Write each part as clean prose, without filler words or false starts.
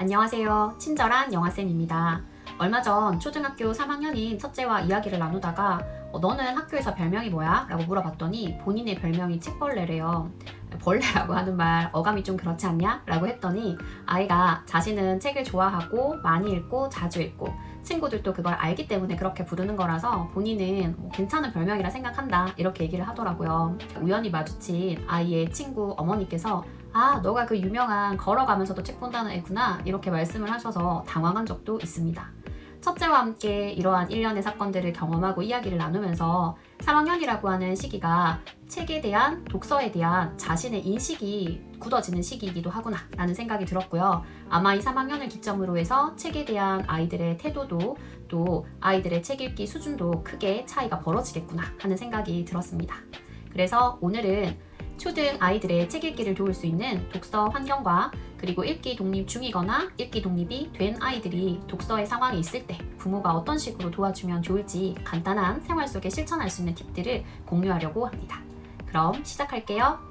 안녕하세요. 친절한 영아쌤입니다. 얼마 전 초등학교 3학년인 첫째와 이야기를 나누다가 너는 학교에서 별명이 뭐야? 라고 물어봤더니 본인의 별명이 책벌레래요. 벌레라고 하는 말 어감이 좀 그렇지 않냐? 라고 했더니 아이가 자신은 책을 좋아하고 많이 읽고 자주 읽고 친구들도 그걸 알기 때문에 그렇게 부르는 거라서 본인은 괜찮은 별명이라 생각한다 이렇게 얘기를 하더라고요. 우연히 마주친 아이의 친구 어머니께서 너가 그 유명한 걸어가면서도 책 본다는 애구나 이렇게 말씀을 하셔서 당황한 적도 있습니다. 첫째와 함께 이러한 일련의 사건들을 경험하고 이야기를 나누면서 3학년이라고 하는 시기가 책에 대한 독서에 대한 자신의 인식이 굳어지는 시기이기도 하구나 라는 생각이 들었고요. 아마 이 3학년을 기점으로 해서 책에 대한 아이들의 태도도 또 아이들의 책 읽기 수준도 크게 차이가 벌어지겠구나 하는 생각이 들었습니다. 그래서 오늘은 초등 아이들의 책 읽기를 도울 수 있는 독서 환경과 그리고 읽기 독립 중이거나 읽기 독립이 된 아이들이 독서의 상황에 있을 때 부모가 어떤 식으로 도와주면 좋을지 간단한 생활 속에 실천할 수 있는 팁들을 공유하려고 합니다. 그럼 시작할게요.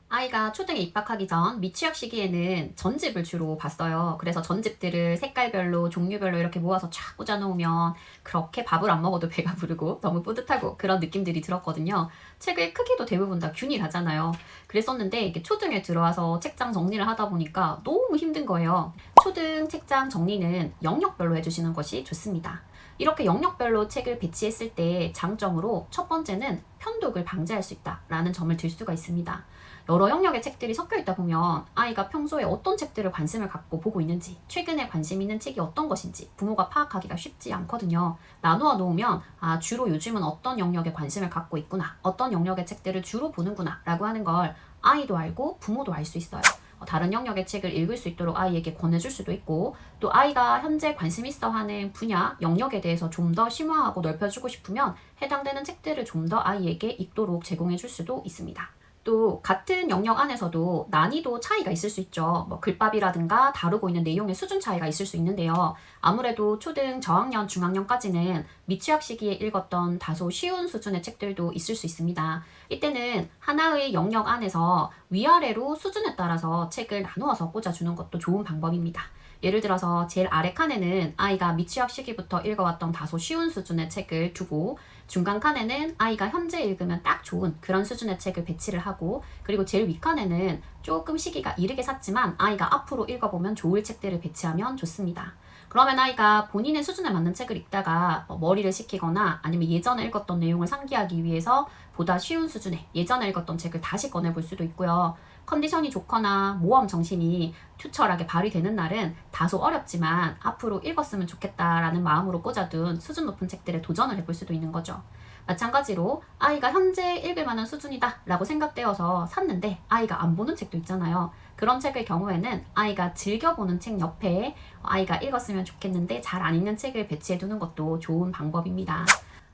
아이가 초등에 입학하기 전 미취학 시기에는 전집을 주로 봤어요. 그래서 전집들을 색깔별로 종류별로 이렇게 모아서 쫙 꽂아놓으면 그렇게 밥을 안 먹어도 배가 부르고 너무 뿌듯하고 그런 느낌들이 들었거든요. 책의 크기도 대부분 다 균일하잖아요. 그랬었는데 이게 초등에 들어와서 책장 정리를 하다 보니까 너무 힘든 거예요. 초등 책장 정리는 영역별로 해주시는 것이 좋습니다. 이렇게 영역별로 책을 배치했을 때 장점으로 첫 번째는 편독을 방지할 수 있다라는 점을 들 수가 있습니다. 여러 영역의 책들이 섞여 있다 보면 아이가 평소에 어떤 책들을 관심을 갖고 보고 있는지, 최근에 관심 있는 책이 어떤 것인지 부모가 파악하기가 쉽지 않거든요. 나누어 놓으면 주로 요즘은 어떤 영역에 관심을 갖고 있구나, 어떤 영역의 책들을 주로 보는구나 라고 하는 걸 아이도 알고 부모도 알 수 있어요. 다른 영역의 책을 읽을 수 있도록 아이에게 권해줄 수도 있고 또 아이가 현재 관심 있어 하는 분야, 영역에 대해서 좀 더 심화하고 넓혀주고 싶으면 해당되는 책들을 좀 더 아이에게 읽도록 제공해줄 수도 있습니다. 또 같은 영역 안에서도 난이도 차이가 있을 수 있죠. 글밥이라든가 다루고 있는 내용의 수준 차이가 있을 수 있는데요. 아무래도 초등 저학년, 중학년까지는 미취학 시기에 읽었던 다소 쉬운 수준의 책들도 있을 수 있습니다. 이때는 하나의 영역 안에서 위아래로 수준에 따라서 책을 나누어서 꽂아주는 것도 좋은 방법입니다. 예를 들어서 제일 아래 칸에는 아이가 미취학 시기부터 읽어왔던 다소 쉬운 수준의 책을 두고 중간 칸에는 아이가 현재 읽으면 딱 좋은 그런 수준의 책을 배치를 하고 그리고 제일 윗칸에는 조금 시기가 이르게 샀지만 아이가 앞으로 읽어보면 좋을 책들을 배치하면 좋습니다. 그러면 아이가 본인의 수준에 맞는 책을 읽다가 머리를 식히거나 아니면 예전에 읽었던 내용을 상기하기 위해서 보다 쉬운 수준의 예전에 읽었던 책을 다시 꺼내볼 수도 있고요. 컨디션이 좋거나 모험 정신이 투철하게 발휘되는 날은 다소 어렵지만 앞으로 읽었으면 좋겠다라는 마음으로 꽂아둔 수준 높은 책들에 도전을 해볼 수도 있는 거죠. 마찬가지로 아이가 현재 읽을 만한 수준이다 라고 생각되어서 샀는데 아이가 안 보는 책도 있잖아요. 그런 책의 경우에는 아이가 즐겨보는 책 옆에 아이가 읽었으면 좋겠는데 잘 안 읽는 책을 배치해 두는 것도 좋은 방법입니다.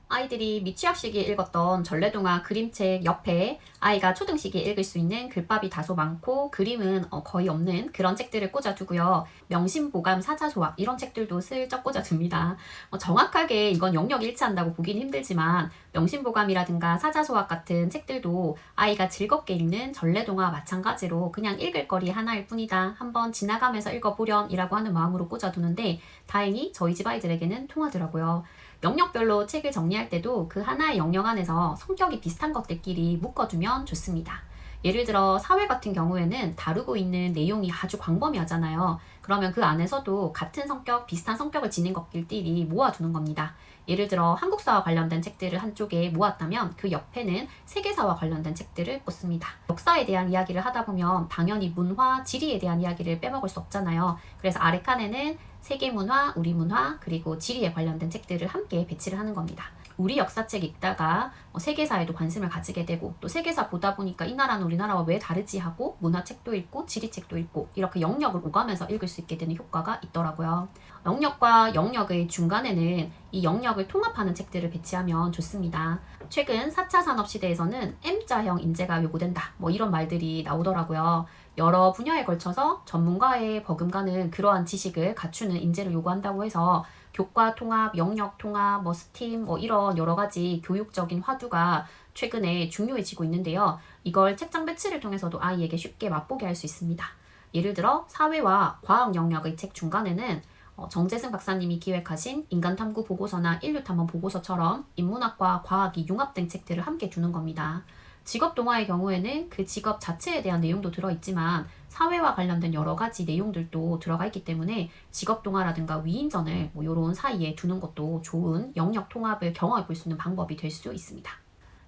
아이들이 미취학 시기에 읽었던 전래동화 그림책 옆에 아이가 초등 시기에 읽을 수 있는 글밥이 다소 많고 그림은 거의 없는 그런 책들을 꽂아두고요. 명심보감, 사자소학 이런 책들도 슬쩍 꽂아둡니다. 정확하게 이건 영역이 일치한다고 보기는 힘들지만 명심보감이라든가 사자소학 같은 책들도 아이가 즐겁게 읽는 전래동화와 마찬가지로 그냥 읽을 거리 하나일 뿐이다. 한번 지나가면서 읽어보렴 이라고 하는 마음으로 꽂아두는데 다행히 저희 집 아이들에게는 통하더라고요. 영역별로 책을 정리할 때도 그 하나의 영역 안에서 성격이 비슷한 것들끼리 묶어두면 좋습니다. 예를 들어 사회 같은 경우에는 다루고 있는 내용이 아주 광범위하잖아요. 그러면 그 안에서도 같은 성격, 비슷한 성격을 지닌 것들끼리 모아두는 겁니다. 예를 들어 한국사와 관련된 책들을 한쪽에 모았다면 그 옆에는 세계사와 관련된 책들을 꽂습니다. 역사에 대한 이야기를 하다 보면 당연히 문화, 지리에 대한 이야기를 빼먹을 수 없잖아요. 그래서 아래 칸에는 세계문화, 우리문화, 그리고 지리에 관련된 책들을 함께 배치를 하는 겁니다. 우리 역사책 읽다가 세계사에도 관심을 가지게 되고 또 세계사 보다 보니까 이 나라는 우리나라와 왜 다르지 하고 문화책도 읽고 지리책도 읽고 이렇게 영역을 오가면서 읽을 수 있게 되는 효과가 있더라고요. 영역과 영역의 중간에는 이 영역을 통합하는 책들을 배치하면 좋습니다. 최근 4차 산업시대에서는 M자형 인재가 요구된다 이런 말들이 나오더라고요. 여러 분야에 걸쳐서 전문가의 버금가는 그러한 지식을 갖추는 인재를 요구한다고 해서 교과 통합, 영역 통합, 스팀 이런 여러 가지 교육적인 화두가 최근에 중요해지고 있는데요. 이걸 책장 배치를 통해서도 아이에게 쉽게 맛보게 할 수 있습니다. 예를 들어 사회와 과학 영역의 책 중간에는 정재승 박사님이 기획하신 인간탐구 보고서나 인류탐험 보고서처럼 인문학과 과학이 융합된 책들을 함께 두는 겁니다. 직업 동화의 경우에는 그 직업 자체에 대한 내용도 들어있지만 사회와 관련된 여러 가지 내용들도 들어가 있기 때문에 직업 동화라든가 위인전을 이런 사이에 두는 것도 좋은 영역 통합을 경험해 볼 수 있는 방법이 될 수 있습니다.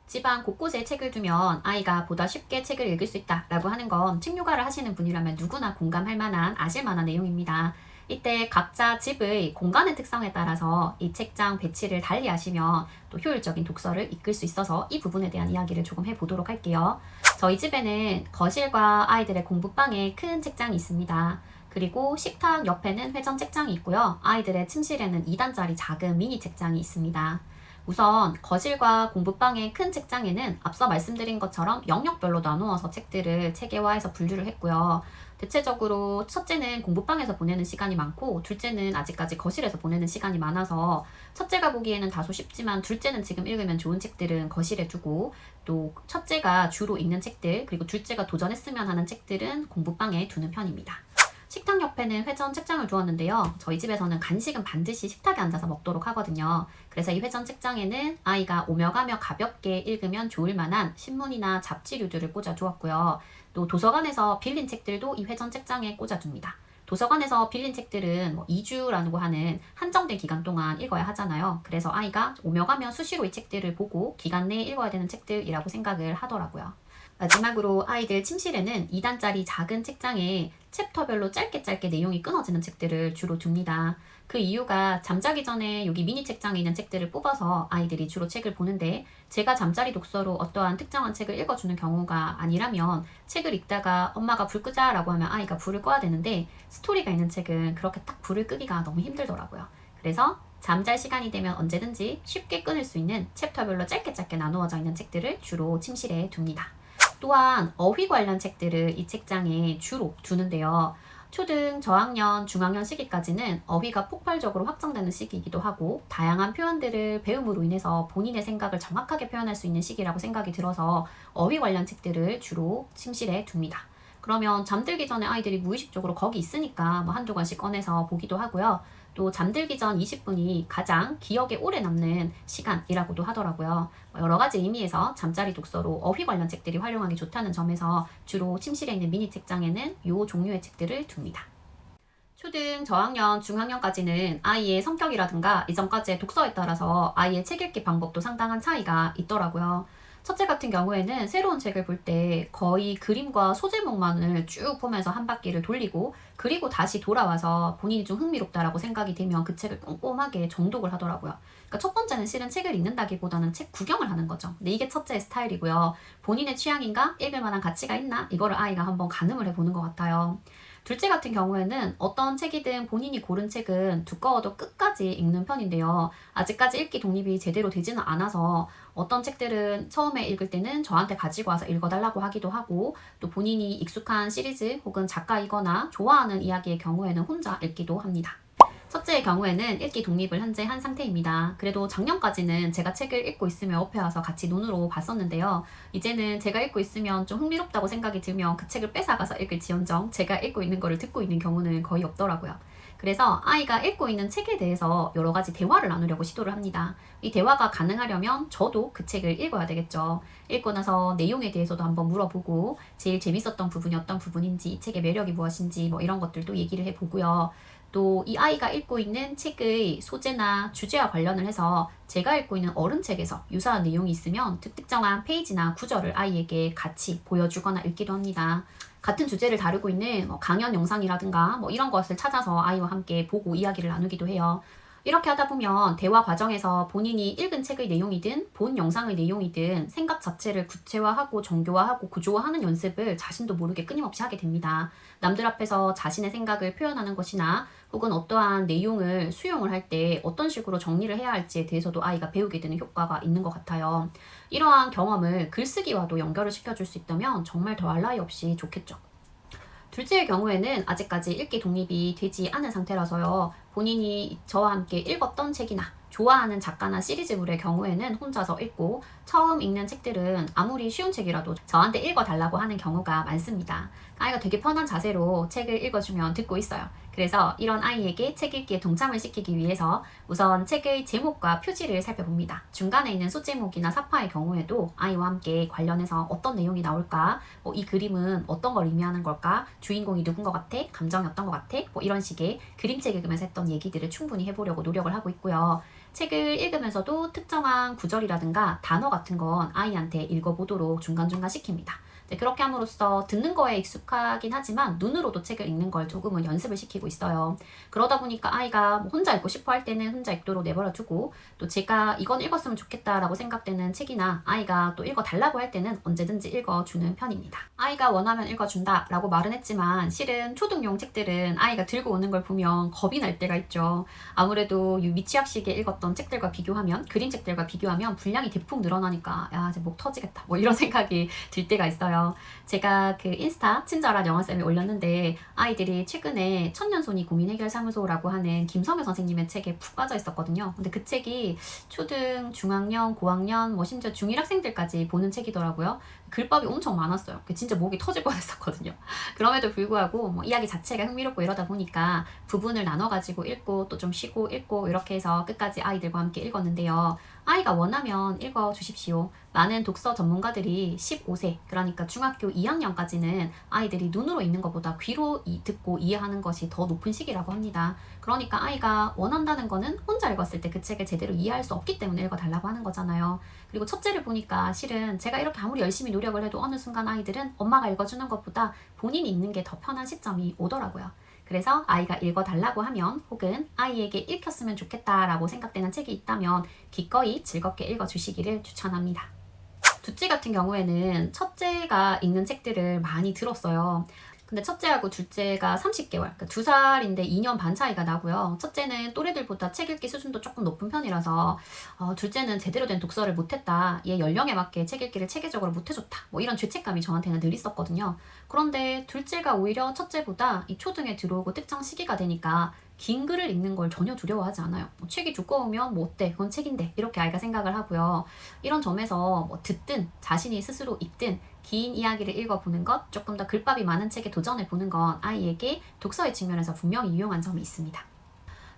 집안 곳곳에 책을 두면 아이가 보다 쉽게 책을 읽을 수 있다라고 하는 건 책 육아를 하시는 분이라면 누구나 공감할 만한, 아실 만한 내용입니다. 이때 각자 집의 공간의 특성에 따라서 이 책장 배치를 달리 하시면 또 효율적인 독서를 이끌 수 있어서 이 부분에 대한 이야기를 조금 해보도록 할게요. 저희 집에는 거실과 아이들의 공부방에 큰 책장이 있습니다. 그리고 식탁 옆에는 회전 책장이 있고요. 아이들의 침실에는 2단짜리 작은 미니 책장이 있습니다. 우선 거실과 공부방의 큰 책장에는 앞서 말씀드린 것처럼 영역별로 나누어서 책들을 체계화해서 분류를 했고요. 대체적으로 첫째는 공부방에서 보내는 시간이 많고 둘째는 아직까지 거실에서 보내는 시간이 많아서 첫째가 보기에는 다소 쉽지만 둘째는 지금 읽으면 좋은 책들은 거실에 두고 또 첫째가 주로 읽는 책들 그리고 둘째가 도전했으면 하는 책들은 공부방에 두는 편입니다. 식탁 옆에는 회전 책장을 두었는데요. 저희 집에서는 간식은 반드시 식탁에 앉아서 먹도록 하거든요. 그래서 이 회전 책장에는 아이가 오며 가며 가볍게 읽으면 좋을 만한 신문이나 잡지류들을 꽂아 두었고요. 또 도서관에서 빌린 책들도 이 회전 책장에 꽂아 둡니다. 도서관에서 빌린 책들은 2주라고 하는 한정된 기간 동안 읽어야 하잖아요. 그래서 아이가 오며 가며 수시로 이 책들을 보고 기간 내에 읽어야 되는 책들이라고 생각을 하더라고요. 마지막으로 아이들 침실에는 2단짜리 작은 책장에 챕터별로 짧게 내용이 끊어지는 책들을 주로 둡니다. 그 이유가 잠자기 전에 여기 미니 책장에 있는 책들을 뽑아서 아이들이 주로 책을 보는데 제가 잠자리 독서로 어떠한 특정한 책을 읽어주는 경우가 아니라면 책을 읽다가 엄마가 불 끄자 라고 하면 아이가 불을 꺼야 되는데 스토리가 있는 책은 그렇게 딱 불을 끄기가 너무 힘들더라고요. 그래서 잠잘 시간이 되면 언제든지 쉽게 끊을 수 있는 챕터별로 짧게 나누어져 있는 책들을 주로 침실에 둡니다. 또한 어휘 관련 책들을 이 책장에 주로 두는데요. 초등, 저학년, 중학년 시기까지는 어휘가 폭발적으로 확장되는 시기이기도 하고 다양한 표현들을 배움으로 인해서 본인의 생각을 정확하게 표현할 수 있는 시기라고 생각이 들어서 어휘 관련 책들을 주로 침실에 둡니다. 그러면 잠들기 전에 아이들이 무의식적으로 거기 있으니까 한두 권씩 꺼내서 보기도 하고요. 또 잠들기 전 20분이 가장 기억에 오래 남는 시간이라고도 하더라고요. 여러 가지 의미에서 잠자리 독서로 어휘 관련 책들이 활용하기 좋다는 점에서 주로 침실에 있는 미니 책장에는 이 종류의 책들을 둡니다. 초등, 저학년, 중학년까지는 아이의 성격이라든가 이전까지의 독서에 따라서 아이의 책 읽기 방법도 상당한 차이가 있더라고요. 첫째 같은 경우에는 새로운 책을 볼 때 거의 그림과 소제목만을 쭉 보면서 한 바퀴를 돌리고 그리고 다시 돌아와서 본인이 좀 흥미롭다라고 생각이 되면 그 책을 꼼꼼하게 정독을 하더라고요. 그러니까 첫 번째는 실은 책을 읽는다기보다는 책 구경을 하는 거죠. 근데 이게 첫째의 스타일이고요. 본인의 취향인가? 읽을 만한 가치가 있나? 이거를 아이가 한번 가늠을 해보는 것 같아요. 둘째 같은 경우에는 어떤 책이든 본인이 고른 책은 두꺼워도 끝까지 읽는 편인데요. 아직까지 읽기 독립이 제대로 되지는 않아서 어떤 책들은 처음에 읽을 때는 저한테 가지고 와서 읽어달라고 하기도 하고 또 본인이 익숙한 시리즈 혹은 작가이거나 좋아하는 이야기의 경우에는 혼자 읽기도 합니다. 첫째의 경우에는 읽기 독립을 현재 한 상태입니다. 그래도 작년까지는 제가 책을 읽고 있으면 옆에 와서 같이 눈으로 봤었는데요. 이제는 제가 읽고 있으면 좀 흥미롭다고 생각이 들면 그 책을 뺏어가서 읽을지언정 제가 읽고 있는 거를 듣고 있는 경우는 거의 없더라고요. 그래서 아이가 읽고 있는 책에 대해서 여러 가지 대화를 나누려고 시도를 합니다. 이 대화가 가능하려면 저도 그 책을 읽어야 되겠죠. 읽고 나서 내용에 대해서도 한번 물어보고 제일 재밌었던 부분이 어떤 부분인지 이 책의 매력이 무엇인지 이런 것들도 얘기를 해보고요. 또 이 아이가 읽고 있는 책의 소재나 주제와 관련을 해서 제가 읽고 있는 어른책에서 유사한 내용이 있으면 특정한 페이지나 구절을 아이에게 같이 보여주거나 읽기도 합니다. 같은 주제를 다루고 있는 강연 영상이라든가 이런 것을 찾아서 아이와 함께 보고 이야기를 나누기도 해요. 이렇게 하다 보면 대화 과정에서 본인이 읽은 책의 내용이든 본 영상의 내용이든 생각 자체를 구체화하고 정교화하고 구조화하는 연습을 자신도 모르게 끊임없이 하게 됩니다. 남들 앞에서 자신의 생각을 표현하는 것이나 혹은 어떠한 내용을 수용을 할 때 어떤 식으로 정리를 해야 할지에 대해서도 아이가 배우게 되는 효과가 있는 것 같아요. 이러한 경험을 글쓰기와도 연결을 시켜줄 수 있다면 정말 더할 나위 없이 좋겠죠. 둘째의 경우에는 아직까지 읽기 독립이 되지 않은 상태라서요. 본인이 저와 함께 읽었던 책이나 좋아하는 작가나 시리즈물의 경우에는 혼자서 읽고 처음 읽는 책들은 아무리 쉬운 책이라도 저한테 읽어달라고 하는 경우가 많습니다. 아이가 되게 편한 자세로 책을 읽어주면 듣고 있어요. 그래서 이런 아이에게 책 읽기에 동참을 시키기 위해서 우선 책의 제목과 표지를 살펴봅니다. 중간에 있는 소제목이나 사파의 경우에도 아이와 함께 관련해서 어떤 내용이 나올까, 이 그림은 어떤 걸 의미하는 걸까, 주인공이 누군 것 같아, 감정이 어떤 것 같아, 이런 식의 그림책 읽으면서 했던 얘기들을 충분히 해보려고 노력을 하고 있고요. 책을 읽으면서도 특정한 구절이라든가 단어 같은 건 아이한테 읽어보도록 중간중간 시킵니다. 그렇게 함으로써 듣는 거에 익숙하긴 하지만 눈으로도 책을 읽는 걸 조금은 연습을 시키고 있어요. 그러다 보니까 아이가 혼자 읽고 싶어 할 때는 혼자 읽도록 내버려 두고, 또 제가 이건 읽었으면 좋겠다라고 생각되는 책이나 아이가 또 읽어달라고 할 때는 언제든지 읽어주는 편입니다. 아이가 원하면 읽어준다 라고 말은 했지만 실은 초등용 책들은 아이가 들고 오는 걸 보면 겁이 날 때가 있죠. 아무래도 미취학식에 읽었던 책들과 비교하면, 그림책들과 비교하면 분량이 대폭 늘어나니까 야 이제 목 터지겠다 이런 생각이 들 때가 있어요. 제가 그 인스타 친절한 영화쌤에 올렸는데 아이들이 최근에 천년손이 고민해결사무소라고 하는 김성효 선생님의 책에 푹 빠져 있었거든요. 근데 그 책이 초등, 중학년, 고학년, 심지어 중1 학생들까지 보는 책이더라고요. 글밥이 엄청 많았어요. 진짜 목이 터질 뻔했었거든요. 그럼에도 불구하고 이야기 자체가 흥미롭고 이러다 보니까 부분을 나눠가지고 읽고 또 좀 쉬고 읽고 이렇게 해서 끝까지 아이들과 함께 읽었는데요. 아이가 원하면 읽어주십시오. 많은 독서 전문가들이 15세, 그러니까 중학교 2학년까지는 아이들이 눈으로 읽는 것보다 귀로 듣고 이해하는 것이 더 높은 시기라고 합니다. 그러니까 아이가 원한다는 거는 혼자 읽었을 때 그 책을 제대로 이해할 수 없기 때문에 읽어달라고 하는 거잖아요. 그리고 첫째를 보니까 실은 제가 이렇게 아무리 열심히 노력을 해도 어느 순간 아이들은 엄마가 읽어주는 것보다 본인이 읽는 게 더 편한 시점이 오더라고요. 그래서 아이가 읽어달라고 하면, 혹은 아이에게 읽혔으면 좋겠다라고 생각되는 책이 있다면 기꺼이 즐겁게 읽어주시기를 추천합니다. 둘째 같은 경우에는 첫째가 읽는 책들을 많이 들었어요. 근데 첫째하고 둘째가 30개월, 그러니까 2살인데 2년 반 차이가 나고요. 첫째는 또래들보다 책 읽기 수준도 조금 높은 편이라서 둘째는 제대로 된 독서를 못했다, 얘 연령에 맞게 책 읽기를 체계적으로 못해줬다, 이런 죄책감이 저한테는 늘 있었거든요. 그런데 둘째가 오히려 첫째보다 이 초등에 들어오고 특정 시기가 되니까 긴 글을 읽는 걸 전혀 두려워하지 않아요. 책이 두꺼우면 어때? 그건 책인데, 이렇게 아이가 생각을 하고요. 이런 점에서 듣든 자신이 스스로 읽든 긴 이야기를 읽어보는 것, 조금 더 글밥이 많은 책에 도전해보는 건 아이에게 독서의 측면에서 분명히 유용한 점이 있습니다.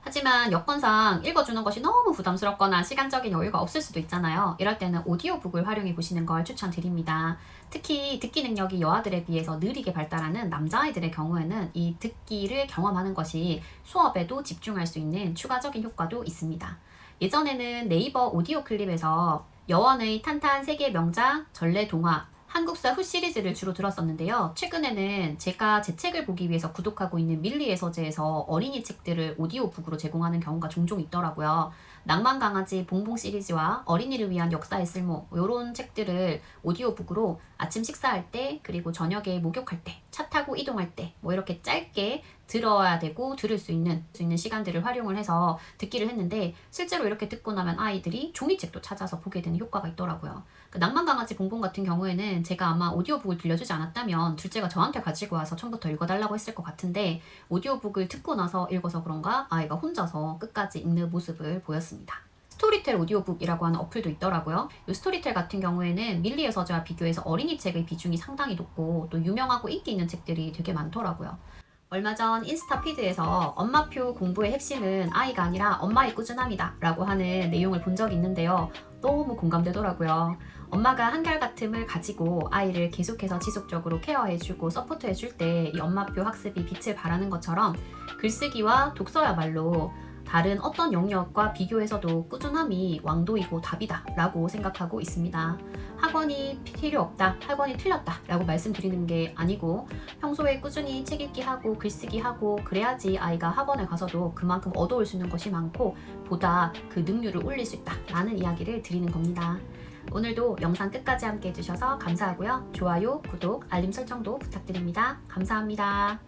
하지만 여건상 읽어주는 것이 너무 부담스럽거나 시간적인 여유가 없을 수도 있잖아요. 이럴 때는 오디오북을 활용해 보시는 걸 추천드립니다. 특히 듣기 능력이 여아들에 비해서 느리게 발달하는 남자아이들의 경우에는 이 듣기를 경험하는 것이 수업에도 집중할 수 있는 추가적인 효과도 있습니다. 예전에는 네이버 오디오 클립에서 여원의 탄탄 세계 명작, 전래동화, 한국사 후 시리즈를 주로 들었었는데요. 최근에는 제가 제 책을 보기 위해서 구독하고 있는 밀리의 서재에서 어린이 책들을 오디오북으로 제공하는 경우가 종종 있더라고요. 낭만강아지 봉봉 시리즈와 어린이를 위한 역사의 쓸모, 이런 책들을 오디오북으로 아침 식사할 때, 그리고 저녁에 목욕할 때, 차 타고 이동할 때 이렇게 짧게 들어야 되고 들을 수 있는 시간들을 활용을 해서 듣기를 했는데, 실제로 이렇게 듣고 나면 아이들이 종이책도 찾아서 보게 되는 효과가 있더라고요. 그 낭만강아지 봉봉 같은 경우에는 제가 아마 오디오북을 들려주지 않았다면 둘째가 저한테 가지고 와서 처음부터 읽어달라고 했을 것 같은데, 오디오북을 듣고 나서 읽어서 그런가 아이가 혼자서 끝까지 읽는 모습을 보였습니다. 스토리텔 오디오북이라고 하는 어플도 있더라고요. 이 스토리텔 같은 경우에는 밀리의 서재와 비교해서 어린이 책의 비중이 상당히 높고 또 유명하고 인기 있는 책들이 되게 많더라고요. 얼마 전 인스타 피드에서 엄마표 공부의 핵심은 아이가 아니라 엄마의 꾸준함이다 라고 하는 내용을 본 적이 있는데요. 너무 공감되더라고요. 엄마가 한결같음을 가지고 아이를 계속해서 지속적으로 케어해주고 서포트해줄 때 이 엄마표 학습이 빛을 발하는 것처럼, 글쓰기와 독서야말로 다른 어떤 영역과 비교해서도 꾸준함이 왕도이고 답이다 라고 생각하고 있습니다. 학원이 필요 없다, 학원이 틀렸다 라고 말씀드리는 게 아니고, 평소에 꾸준히 책 읽기 하고 글쓰기 하고 그래야지 아이가 학원에 가서도 그만큼 얻어올 수 있는 것이 많고 보다 그 능률을 올릴 수 있다 라는 이야기를 드리는 겁니다. 오늘도 영상 끝까지 함께 해주셔서 감사하고요. 좋아요, 구독, 알림 설정도 부탁드립니다. 감사합니다.